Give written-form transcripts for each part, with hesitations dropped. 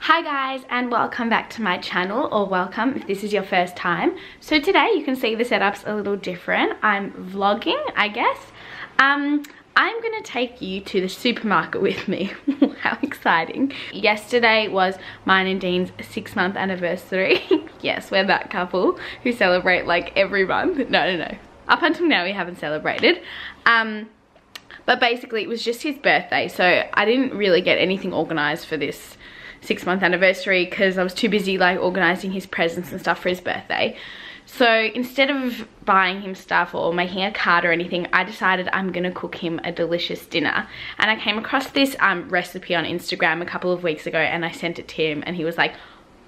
Hi guys, and welcome back to my channel, or welcome if this is your first time. So today you can see the setup's a little different. I'm vlogging, I guess. I'm gonna take you to the supermarket with me. How exciting. Yesterday was mine and Dean's 6-month anniversary. Yes, we're that couple who celebrate like every month. No. Up until now we haven't celebrated. But basically it was just his birthday, so I didn't really get anything organized for this 6-month anniversary because I was too busy like organizing his presents and stuff for his birthday. So instead of buying him stuff or making a card or anything, I decided I'm gonna cook him a delicious dinner. And I came across this recipe on Instagram a couple of weeks ago, and I sent it to him and he was like,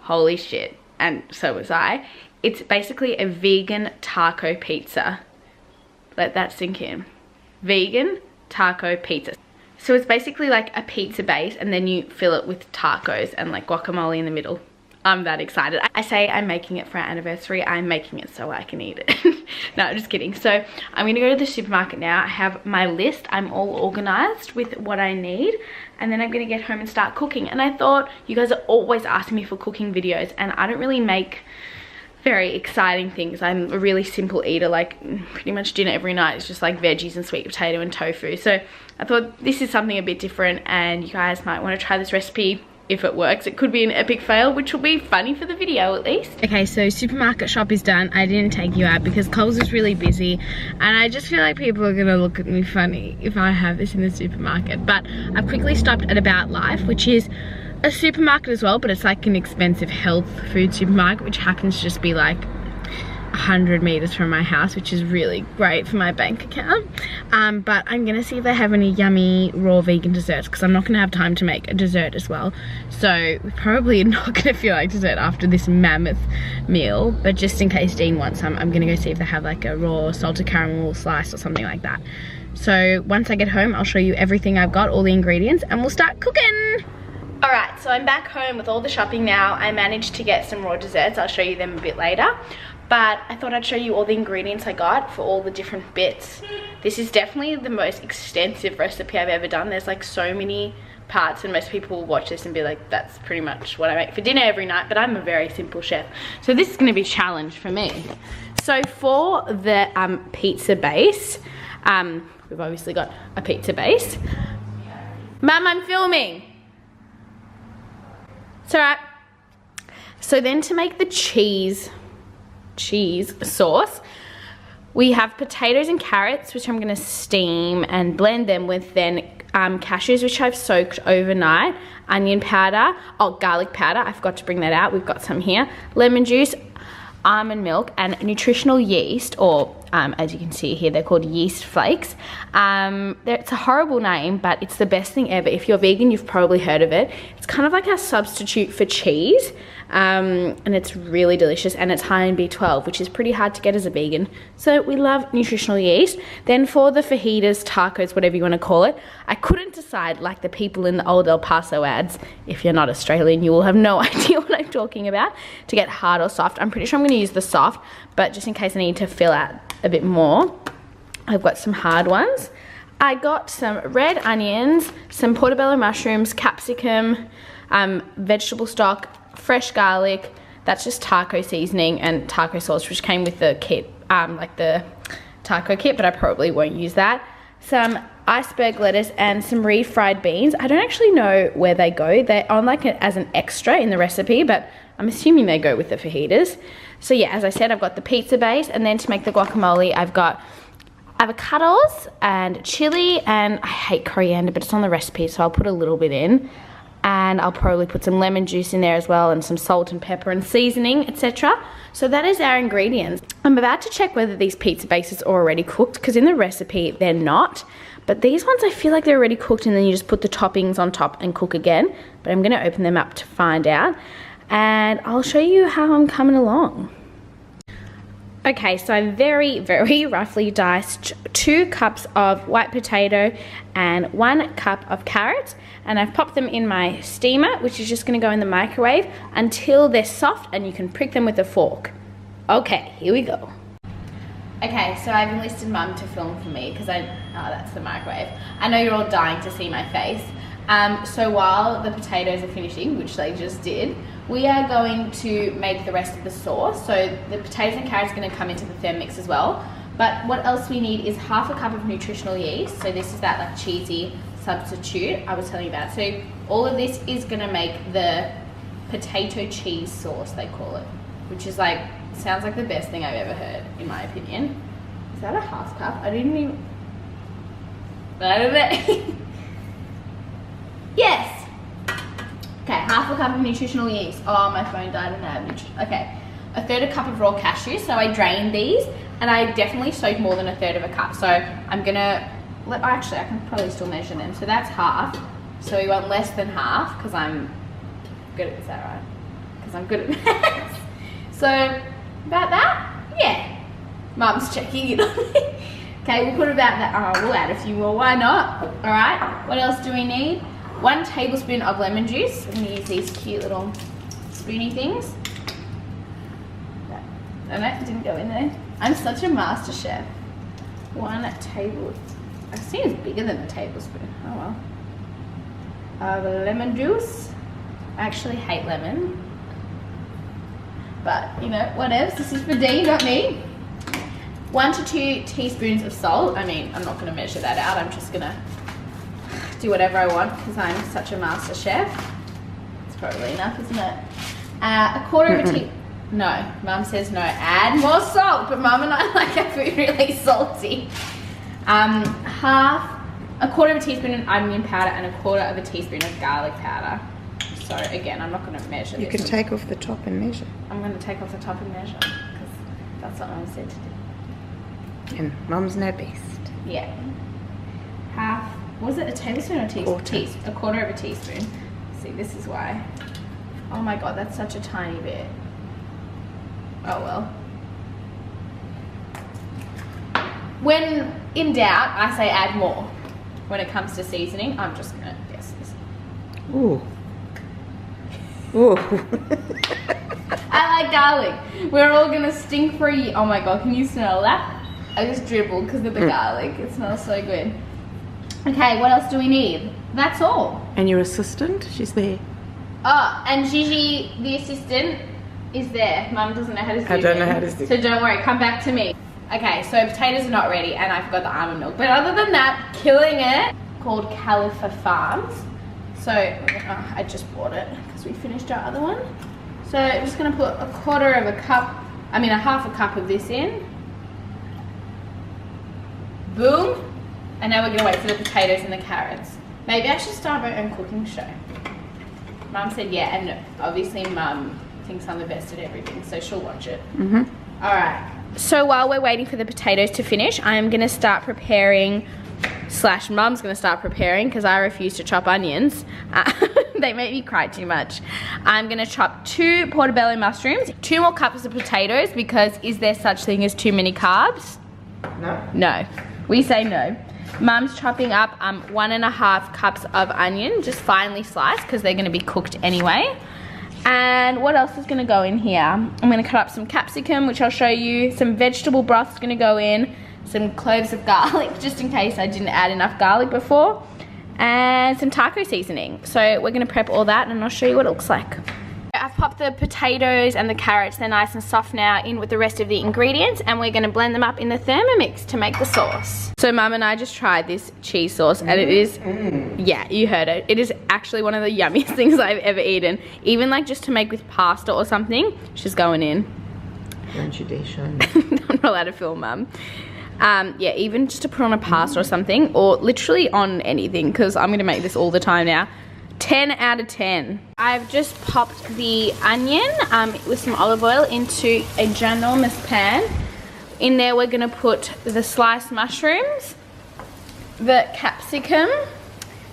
holy shit, and so was I. It's basically a vegan taco pizza. Let that sink in. Vegan taco pizza. So it's basically like a pizza base, and then you fill it with tacos and like guacamole in the middle. I'm that excited. I say I'm making it for our anniversary. I'm making it so I can eat it. No, I'm just kidding. So I'm gonna go to the supermarket now. I have my list. I'm all organized with what I need, and then I'm gonna get home and start cooking. And I thought, you guys are always asking me for cooking videos, and I don't really make very exciting things. I'm a really simple eater. Like pretty much dinner every night is just like veggies and sweet potato and tofu. So I thought this is something a bit different, and you guys might want to try this recipe. If it works, it could be an epic fail, which will be funny for the video at least. Okay, so supermarket shop is done. I didn't take you out because Coles is really busy, and I just feel like people are gonna look at me funny if I have this in the supermarket. But I've quickly stopped at About Life, which is a supermarket as well, but it's like an expensive health food supermarket, which happens to just be like 100 meters from my house, which is really great for my bank account. But I'm gonna see if they have any yummy raw vegan desserts, because I'm not gonna have time to make a dessert as well. So we're probably not gonna feel like dessert after this mammoth meal, but just in case Dean wants some, I'm gonna go see if they have like a raw salted caramel slice or something like that. So once I get home, I'll show you everything I've got, all the ingredients, and we'll start cooking. Alright, so I'm back home with all the shopping now. I managed to get some raw desserts. I'll show you them a bit later. But I thought I'd show you all the ingredients I got for all the different bits. This is definitely the most extensive recipe I've ever done. There's like so many parts, and most people will watch this and be like, that's pretty much what I make for dinner every night, but I'm a very simple chef. So this is gonna be a challenge for me. So for the pizza base, we've obviously got a pizza base. Mum, I'm filming. It's all right. So then to make the cheese sauce, we have potatoes and carrots, which I'm gonna steam and blend them with then cashews, which I've soaked overnight, onion powder, garlic powder, I forgot to bring that out, we've got some here, lemon juice, almond milk, and nutritional yeast, or as you can see here, they're called yeast flakes. It's a horrible name, but it's the best thing ever. If you're vegan, you've probably heard of it. It's kind of like a substitute for cheese, and it's really delicious, and it's high in B12, which is pretty hard to get as a vegan. So we love nutritional yeast. Then for the fajitas, tacos, whatever you want to call it, I couldn't decide, like the people in the old El Paso ads. If you're not Australian, you will have no idea what I'm talking about, to get hard or soft. I'm pretty sure I'm going to use the soft, but just in case I need to fill out a bit more, I've got some hard ones. I got some red onions, some portobello mushrooms, capsicum, vegetable stock, fresh garlic. That's just taco seasoning and taco sauce, which came with the kit, like the taco kit, but I probably won't use that. Some iceberg lettuce and some refried beans. I don't actually know where they go. They're on like as an extra in the recipe, but I'm assuming they go with the fajitas. So yeah, as I said, I've got the pizza base, and then to make the guacamole, I've got avocados and chili, and I hate coriander, but it's on the recipe, so I'll put a little bit in. And I'll probably put some lemon juice in there as well, and some salt and pepper and seasoning, etc. So that is our ingredients. I'm about to check whether these pizza bases are already cooked, because in the recipe they're not. But these ones I feel like they're already cooked, and then you just put the toppings on top and cook again. But I'm gonna open them up to find out, and I'll show you how I'm coming along. Okay, so I very, very roughly diced 2 cups of white potato and 1 cup of carrots, and I've popped them in my steamer, which is just gonna go in the microwave until they're soft and you can prick them with a fork. Okay, here we go. Okay, so I've enlisted Mum to film for me because that's the microwave. I know you're all dying to see my face. So while the potatoes are finishing, which they just did, we are going to make the rest of the sauce. So the potatoes and carrots are going to come into the Thermomix as well. But what else we need is half a cup of nutritional yeast. So this is that like cheesy substitute I was telling you about. So all of this is going to make the potato cheese sauce, they call it, which is like, sounds like the best thing I've ever heard, in my opinion. Is that a half cup? I don't even... I don't know. Yes. Okay, half a cup of nutritional yeast. Oh, my phone died and I have nutrition. Okay, a third a cup of raw cashews. So I drained these and I definitely soaked more than a third of a cup. So I'm gonna, actually I can probably still measure them. So that's half. So we want less than half because I'm good at this, is that right? Because I'm good at maths. So about that, yeah. Mum's checking it on me. Okay, we'll put about that. Oh, we'll add a few more, why not? All right, what else do we need? 1 tablespoon of lemon juice. I'm gonna use these cute little spoony things. Oh no, it didn't go in there. I'm such a master chef. 1 table, I see it's bigger than a tablespoon. Oh well. Lemon juice. I actually hate lemon. But, you know, whatever. This is for Dee, not me. 1 to 2 teaspoons of salt. I mean, I'm not going to measure that out. I'm just going to do whatever I want because I'm such a master chef. It's probably enough, isn't it? A quarter of a teaspoon. No, Mum says no. Add more salt. But Mum and I like our food really salty. A quarter of a teaspoon of onion powder and a quarter of a teaspoon of garlic powder. So again, I'm not going to measure this. You can take off the top and measure. I'm going to take off the top and measure because that's what Mum said to do. And Mum's know best. Yeah. Half, was it a tablespoon or a teaspoon? A quarter of a teaspoon. See, this is why. Oh my God, that's such a tiny bit. Oh well. When in doubt, I say add more. When it comes to seasoning, I'm just going to guess this. Ooh. Ooh. I like garlic. We're all gonna stink for a year. Oh my God, can you smell that? I just dribbled because of the garlic. It smells so good. Okay, what else do we need? That's all. And your assistant, she's there. Oh, and Gigi, the assistant, is there. Mum doesn't know how to do it. I don't know how to do it. So don't worry, come back to me. Okay, so potatoes are not ready and I forgot the almond milk. But other than that, killing it. Called Califa Farms. So, I just bought it because we finished our other one. So I'm just going to put a half a cup of this in. Boom. And now we're going to wait for the potatoes and the carrots. Maybe I should start my own cooking show. Mum said yeah, and obviously Mum thinks I'm the best at everything, so she'll watch it. All right. So while we're waiting for the potatoes to finish, I am going to start preparing / Mum's gonna start preparing because I refuse to chop onions. They make me cry too much. I'm gonna chop 2 portobello mushrooms, 2 more cups of potatoes because is there such thing as too many carbs? No. No, we say no. Mum's chopping up 1.5 cups of onion, just finely sliced because they're gonna be cooked anyway. And what else is gonna go in here? I'm gonna cut up some capsicum, which I'll show you. Some vegetable broth is gonna go in. Some cloves of garlic, just in case I didn't add enough garlic before, and some taco seasoning. So we're gonna prep all that and I'll show you what it looks like. I've popped the potatoes and the carrots, they're nice and soft now, in with the rest of the ingredients, and we're gonna blend them up in the Thermomix to make the sauce. So Mum and I just tried this cheese sauce and it is, yeah, you heard it. It is actually one of the yummiest things I've ever eaten. Even like just to make with pasta or something, she's going in. Don't you dare show me. I'm not allowed to film, Mum. Yeah, even just to put on a pasta or something, or literally on anything, because I'm gonna make this all the time now. 10 out of 10. I've just popped the onion with some olive oil into a ginormous pan. In there we're gonna put the sliced mushrooms, the capsicum,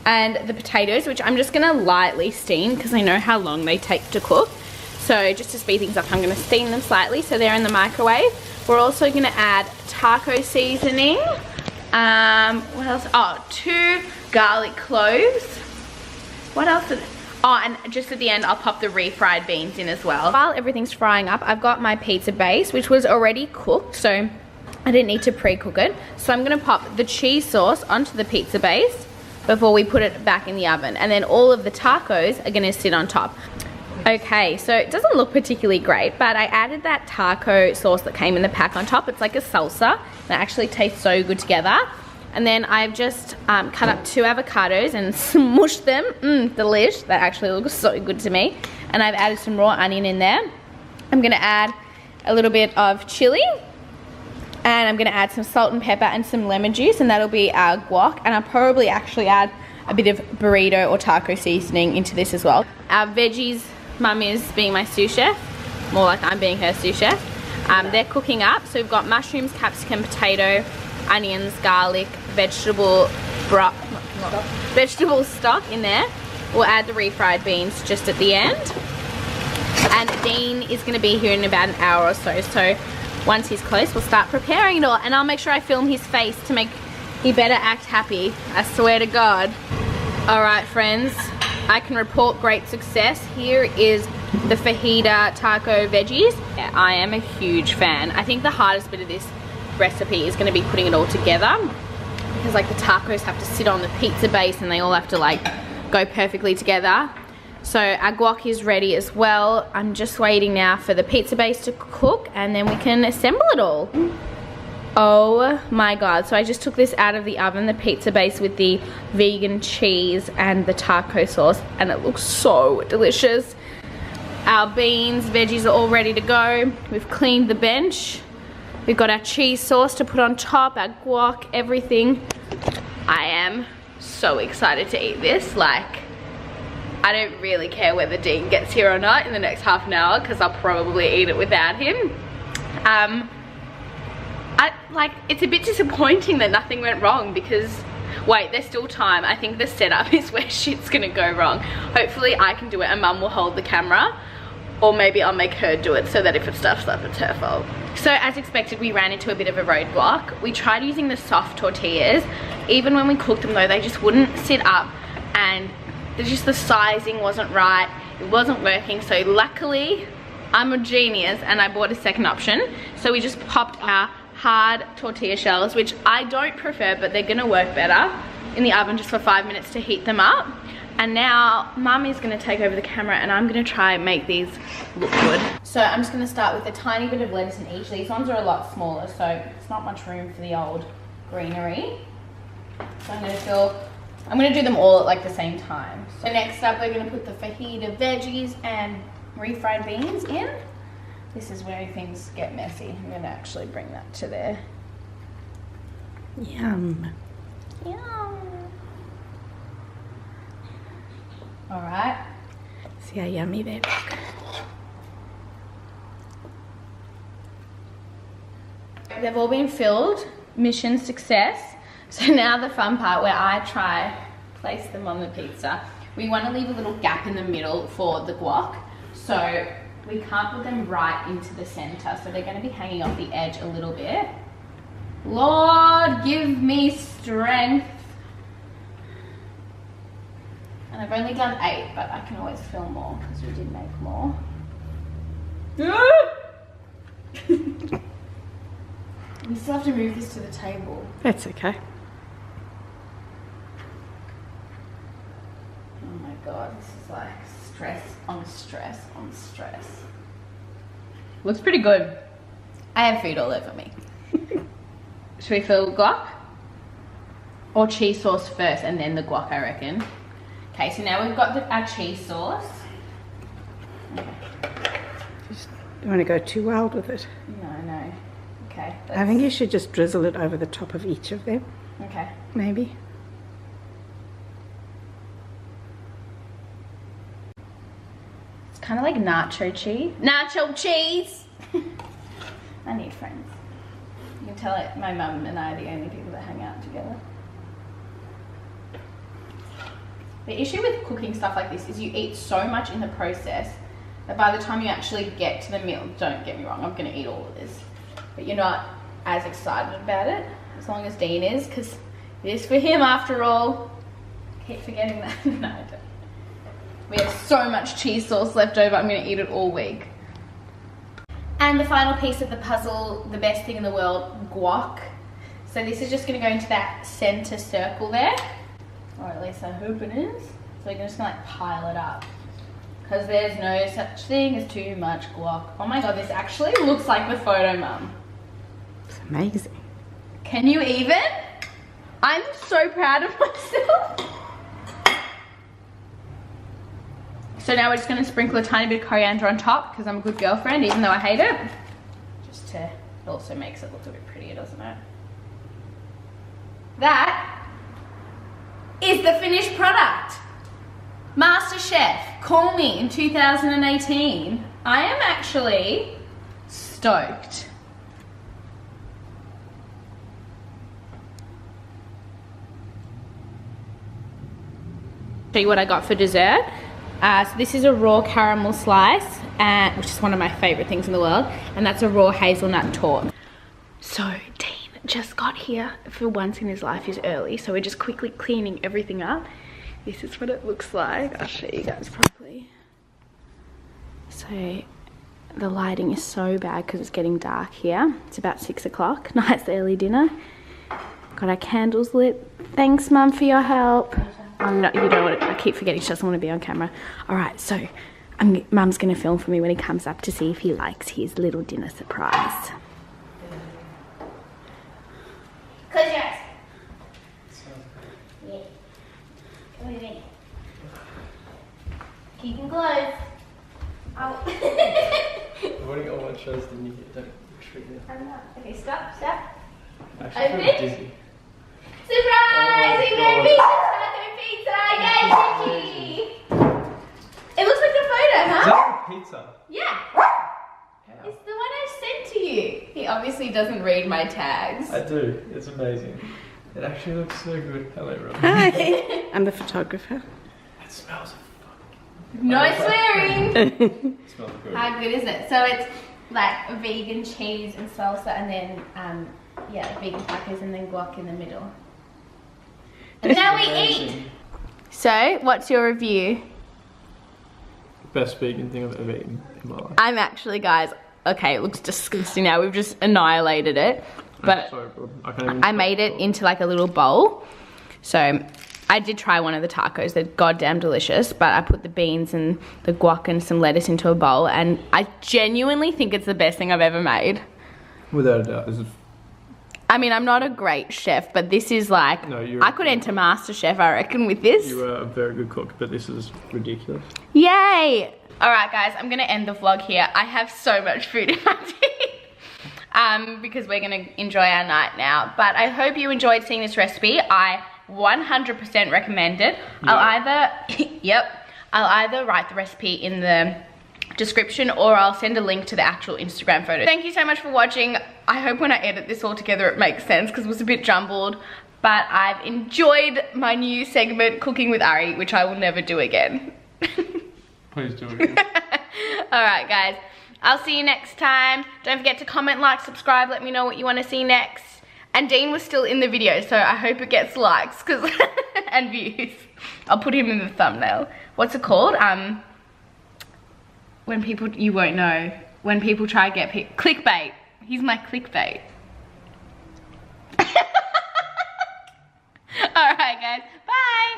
and the potatoes, which I'm just gonna lightly steam because I know how long they take to cook. So just to speed things up, I'm gonna steam them slightly so they're in the microwave. We're also gonna add taco seasoning. What else? Oh, 2 garlic cloves. What else did, oh, and just at the end, I'll pop the refried beans in as well. While everything's frying up, I've got my pizza base, which was already cooked, so I didn't need to pre-cook it. So I'm gonna pop the cheese sauce onto the pizza base, before we put it back in the oven. And then all of the tacos are gonna sit on top. Okay, so it doesn't look particularly great, but I added that taco sauce that came in the pack on top. It's like a salsa, and it actually tastes so good together. And then I've just cut up 2 avocados and smushed them. Delish. That actually looks so good to me. And I've added some raw onion in there. I'm gonna add a little bit of chili. And I'm gonna add some salt and pepper and some lemon juice, and that'll be our guac. And I'll probably actually add a bit of burrito or taco seasoning into this as well. Our veggies, Mum is being my sous chef, more like I'm being her sous chef. They're cooking up, so we've got mushrooms, capsicum, potato, onions, garlic, vegetable stock in there. We'll add the refried beans just at the end. And Dean is gonna be here in about an hour or so, so once he's close, we'll start preparing it all, and I'll make sure I film his face to make he better act happy. I swear to God. All right, friends, I can report great success. Here is the fajita taco veggies. Yeah, I am a huge fan. I think the hardest bit of this recipe is going to be putting it all together, because like the tacos have to sit on the pizza base and they all have to like go perfectly together. So our guac is ready as well. I'm just waiting now for the pizza base to cook, and then we can assemble it all. Oh my God. So I just took this out of the oven, the pizza base with the vegan cheese and the taco sauce, and it looks so delicious. Our beans, veggies are all ready to go. We've cleaned the bench. We've got our cheese sauce to put on top, our guac, everything. I am so excited to eat this. Like, I don't really care whether Dean gets here or not in the next half an hour, because I'll probably eat it without him. It's a bit disappointing that nothing went wrong, because, wait, there's still time. I think the setup is where shit's gonna go wrong. Hopefully I can do it and Mum will hold the camera, or maybe I'll make her do it so that if it stuffs up, it's her fault. So as expected, we ran into a bit of a roadblock. We tried using the soft tortillas. Even when we cooked them though, they just wouldn't sit up, and the sizing wasn't right. It wasn't working. So luckily, I'm a genius and I bought a second option. So we just popped our hard tortilla shells, which I don't prefer, but they're gonna work better, in the oven just for 5 minutes to heat them up. And now Mum is gonna take over the camera and I'm gonna try and make these look good. So I'm just gonna start with a tiny bit of lettuce in each. These ones are a lot smaller, so it's not much room for the old greenery. So I'm gonna do them all at like the same time. So next up, we're gonna put the fajita veggies and refried beans in. This is where things get messy. I'm gonna actually bring that to there. Yum. Yum. All right. See how yummy they look. They've all been filled. Mission success. So now the fun part where I try place them on the pizza. We want to leave a little gap in the middle for the guac, so we can't put them right into the center, so they're going to be hanging off the edge a little bit. Lord, give me strength. And I've only done 8, but I can always film more because we did make more. We still have to move this to the table. That's okay. Oh my God, this is like stress on stress on stress. Looks pretty good. I have food all over me. Should we fill guac? Or cheese sauce first and then the guac, I reckon. Okay, so now we've got our cheese sauce. Okay. You want to go too wild with it? No. Okay. I think you should just drizzle it over the top of each of them. Okay. Maybe. It's kind of like nacho cheese. Nacho cheese! I need friends. You can tell it, my mum and I are the only people that hang out together. The issue with cooking stuff like this is you eat so much in the process that by the time you actually get to the meal, don't get me wrong, I'm going to eat all of this, but you're not as excited about it, as long as Dean is, because it is for him after all. Keep forgetting that. No, I don't. We have so much cheese sauce left over, I'm going to eat it all week. And the final piece of the puzzle, the best thing in the world, guac. So this is just going to go into that center circle there. Or at least I hope it is. So we're just gonna like pile it up. Because there's no such thing as too much guac. Oh my god, this actually looks like the photo, Mum. It's amazing. Can you even? I'm so proud of myself. So now we're just gonna sprinkle a tiny bit of coriander on top because I'm a good girlfriend, even though I hate it. Just to, it also makes it look a bit prettier, doesn't it? That is the finished product. Master Chef, call me in 2018. I am actually stoked. Show you what I got for dessert. So this is a raw caramel slice, which is one of my favorite things in the world, and that's a raw hazelnut torte. So Dean just got here. For once in his life, he's early, so we're just quickly cleaning everything up. This is what it looks like. I'll show you guys properly. So the lighting is so bad because it's getting dark here. It's about 6 o'clock. Nice early dinner. Got our candles lit. Thanks, Mum, for your help. I'm not, you don't want to, I keep forgetting she doesn't want to be on camera. All right, so Mum's going to film for me when he comes up to see if he likes his little dinner surprise. Close your eyes. Yeah. Come with me. Keep them closed. Oh. I've already got one shows, didn't you? Don't restrict me. I'm not. Okay, stop. Actually, I feel dizzy. Surprise! We made pizza! Yay, Vicky! It looks like the photo, Is huh? that a pizza? Yeah. How? It's the one I sent to you. He obviously doesn't read my tags. I do. It's amazing. It actually looks so good. Hello, everyone. Hi. I'm the photographer. It smells No swearing. It smells good. How good is it? So it's like vegan cheese and salsa, and then yeah, vegan crackers, and then guac in the middle. And now we eat. So, what's your review? Best vegan thing I've ever eaten in my life. I'm actually, guys, okay, it looks disgusting now. We've just annihilated it. But Sorry, bro. I can't even I made it into like a little bowl. So I did try one of the tacos. They're goddamn delicious. But I put the beans and the guac and some lettuce into a bowl. And I genuinely think it's the best thing I've ever made. Without a doubt. This is... I mean, I'm not a great chef, but this is like, No, you're- I could enter Master Chef, I reckon, with this. You are a very good cook, but this is ridiculous. Yay! Alright guys, I'm gonna end the vlog here. I have so much food in my teeth. Because we're gonna enjoy our night now. But I hope you enjoyed seeing this recipe. I 100% recommend it. Yeah. I'll either write the recipe in the description or I'll send a link to the actual Instagram photo. Thank you so much for watching. I hope when I edit this all together it makes sense because it was a bit jumbled. But I've enjoyed my new segment, Cooking with Ari, which I will never do again. Please do it. Alright guys, I'll see you next time. Don't forget to comment, like, subscribe, let me know what you want to see next. And Dean was still in the video, so I hope it gets likes and views. I'll put him in the thumbnail. What's it called? When people, you won't know. When people try to get clickbait. He's my clickbait. Alright guys, bye!